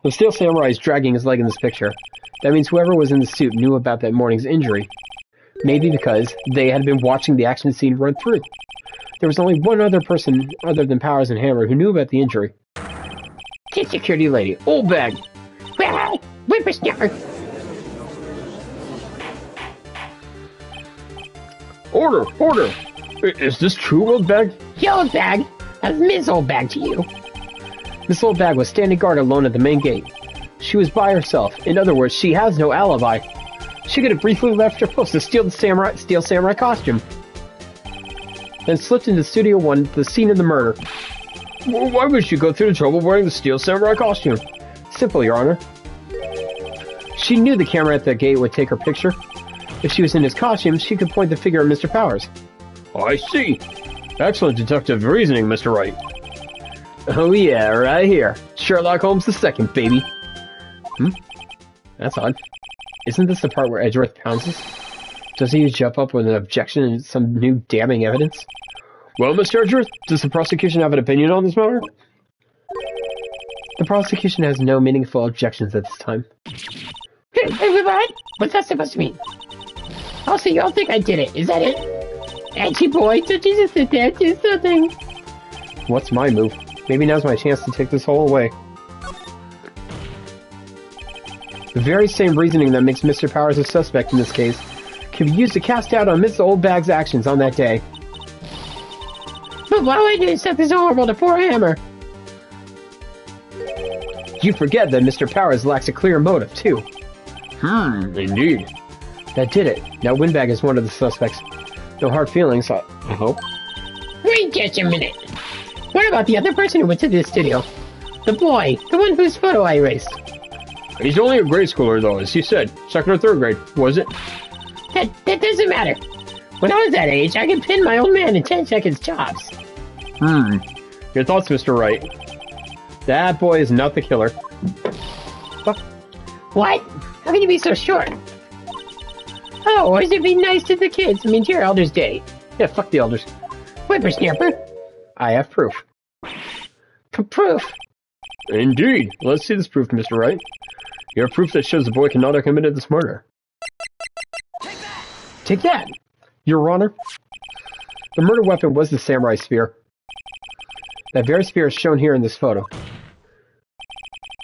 The Steel Samurai is dragging his leg in this picture. That means whoever was in the suit knew about that morning's injury. Maybe because they had been watching the action scene run through. There was only one other person other than Powers and Hammer who knew about the injury. The security lady, Oldbag. Well, whippersnapper. Order! Order! Is this true, Oldbag? Oldbag. A Ms. Oldbag to you. Miss Oldbag was standing guard alone at the main gate. She was by herself. In other words, she has no alibi. She could have briefly left her post to steal the Steel Samurai costume. Then slipped into Studio 1, the scene of the murder. Why would she go through the trouble of wearing the Steel Samurai costume? Simple, Your Honor. She knew the camera at the gate would take her picture. If she was in his costume, she could point the figure at Mr. Powers. I see. Excellent deductive reasoning, Mr. Wright. Oh yeah, right here. Sherlock Holmes II, baby. That's odd. Isn't this the part where Edgeworth pounces? Does he jump up with an objection and some new damning evidence? Well, Mr. Edgeworth, does the prosecution have an opinion on this matter? The prosecution has no meaningful objections at this time. Hey, what? What's that supposed to mean? Also, you all think I did it, is that it? Edgy boy, don't you just sit there and do something? What's my move? Maybe now's my chance to take this hole away. The very same reasoning that makes Mr. Powers a suspect in this case can be used to cast doubt on Mr. Oldbag's actions on that day. But why would you set this horrible to poor Hammer? You forget that Mr. Powers lacks a clear motive, too. Indeed. That did it. Now Windbag is one of the suspects. No hard feelings, I hope. Wait just a minute. What about the other person who went to this studio? The boy, the one whose photo I erased. He's only a grade schooler, though, as you said. 2nd or 3rd grade, was it? That doesn't matter. When I was that age, I could pin my old man in 10 seconds tops. Your thoughts, Mr. Wright? That boy is not the killer. What? How can you be so sure? Oh, or is it be nice to the kids? I mean, to your elders' day. Yeah, fuck the elders. Whippersnapper. I have proof. Proof? Indeed. Let's see this proof, Mr. Wright. You have proof that shows the boy cannot have committed this murder. Take that! Your Honor. The murder weapon was the samurai spear. That very spear is shown here in this photo.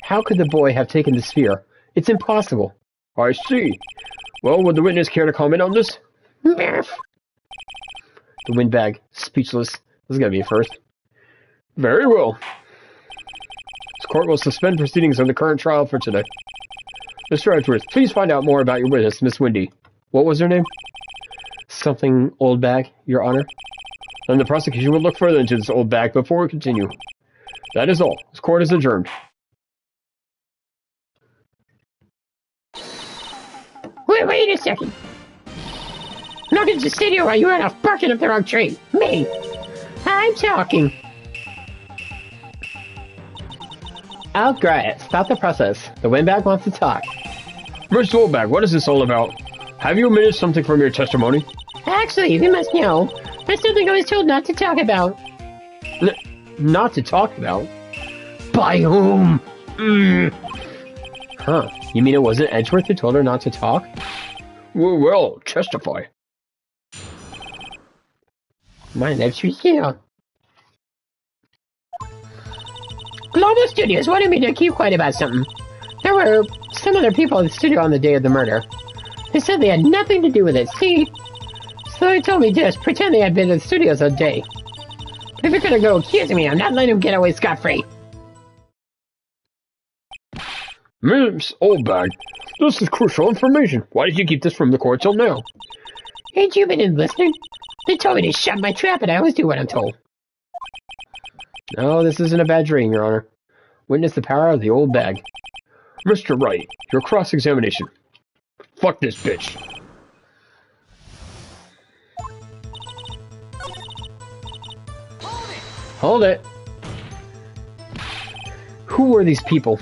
How could the boy have taken the spear? It's impossible. I see. Well, would the witness care to comment on this? The Windbag, speechless. This is gonna be a first. Very well. This court will suspend proceedings on the current trial for today. Mr. Edgeworth, please find out more about your witness, Miss Windy. What was her name? Something Oldbag, Your Honor. Then the prosecution will look further into this old bag before we continue. That is all. This court is adjourned. Wait a second. I'm not going to sit here while you run off barking up the wrong tree. Me. I'm talking. Oh, great. Stop the process. The Windbag wants to talk. Mr. Oldbag, what is this all about? Have you omitted something from your testimony? Actually, you must know. That's something I was told not to talk about. Not to talk about? By whom? Huh. You mean it wasn't Edgeworth who told her not to talk? Well, testify. My lips were sealed. Global Studios wanted me to keep quiet about something. There were some other people at the studio on the day of the murder. They said they had nothing to do with it, see? So they told me just pretend they had been to the studios all day. But if you're gonna go accusing me, I'm not letting them get away scot-free. Miss Oldbag, this is crucial information. Why did you keep this from the court till now? Ain't you been in listening? They told me to shut my trap, and I always do what I'm told. No, this isn't a bad dream, Your Honor. Witness the power of the old bag. Mr. Wright, your cross-examination. Fuck this bitch. Hold it. Who were these people?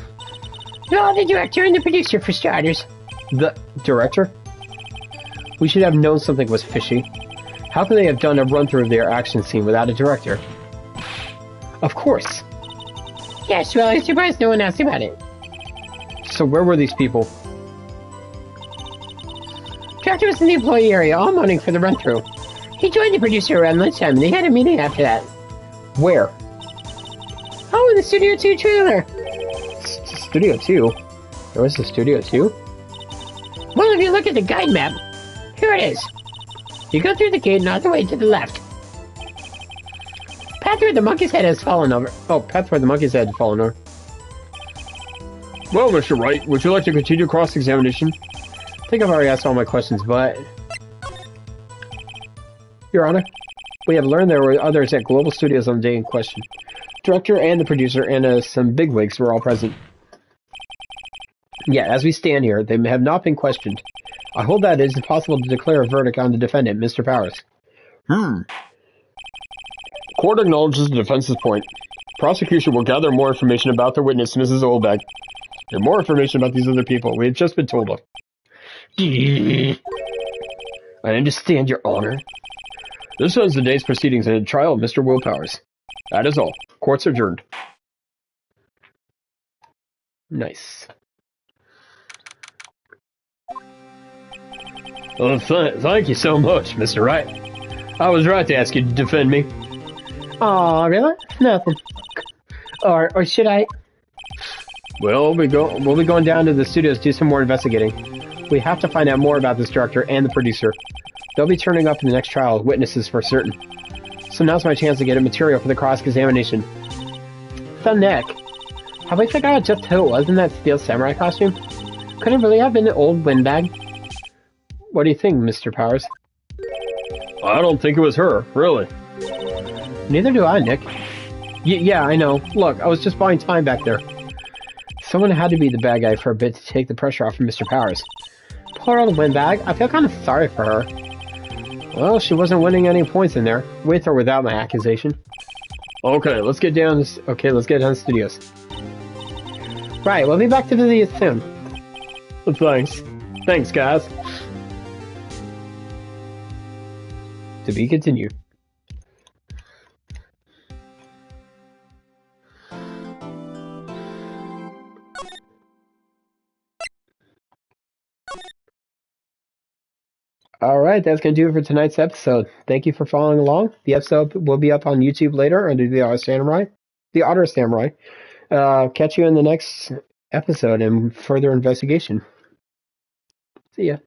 No, the director and the producer, for starters. The director? We should have known something was fishy. How could they have done a run-through of their action scene without a director? Of course. Yes, well, I'm surprised no one asked about it. So where were these people? Director was in the employee area all morning for the run-through. He joined the producer around lunchtime, and they had a meeting after that. Where? Oh, in the Studio 2 trailer. Studio 2? There was a Studio 2? Well, if you look at the guide map, here it is. You go through the gate and all the way to the left. Path where the monkey's head has fallen over. Oh, path where the monkey's head has fallen over. Well, Mr. Wright, would you like to continue cross-examination? I think I've already asked all my questions, but... Your Honor, we have learned there were others at Global Studios on the day in question. Director and the producer and some bigwigs were all present. Yeah, as we stand here, they have not been questioned. I hold that it is impossible to declare a verdict on the defendant, Mr. Powers. Court acknowledges the defense's point. Prosecution will gather more information about the witness, Mrs. Oldbag, and more information about these other people we have just been told of. I understand, Your Honor. This ends the day's proceedings in the trial of Mr. Will Powers. That is all. Court's adjourned. Nice. Well, thank you so much, Mr. Wright. I was right to ask you to defend me. Aw, really? Nothing. Or should I? Well, We'll be going down to the studios to do some more investigating. We have to find out more about this director and the producer. They'll be turning up in the next trial as witnesses for certain. So now's my chance to get a material for the cross-examination. So, Nick, have we figured out just who it was in that steel samurai costume? Could it really have been an old windbag? What do you think, Mr. Powers? I don't think it was her, really. Neither do I, Nick. Yeah, I know. Look, I was just buying time back there. Someone had to be the bad guy for a bit to take the pressure off of Mr. Powers. Poor old windbag. I feel kind of sorry for her. Well, she wasn't winning any points in there, with or without my accusation. Okay, let's get down to the studios. Right, we'll be back to visit you soon. Thanks, guys. To be continued. Alright, that's going to do it for tonight's episode. Thank you for following along. The episode will be up on YouTube later under the Otter Samurai. Catch you in the next episode and further investigation. See ya.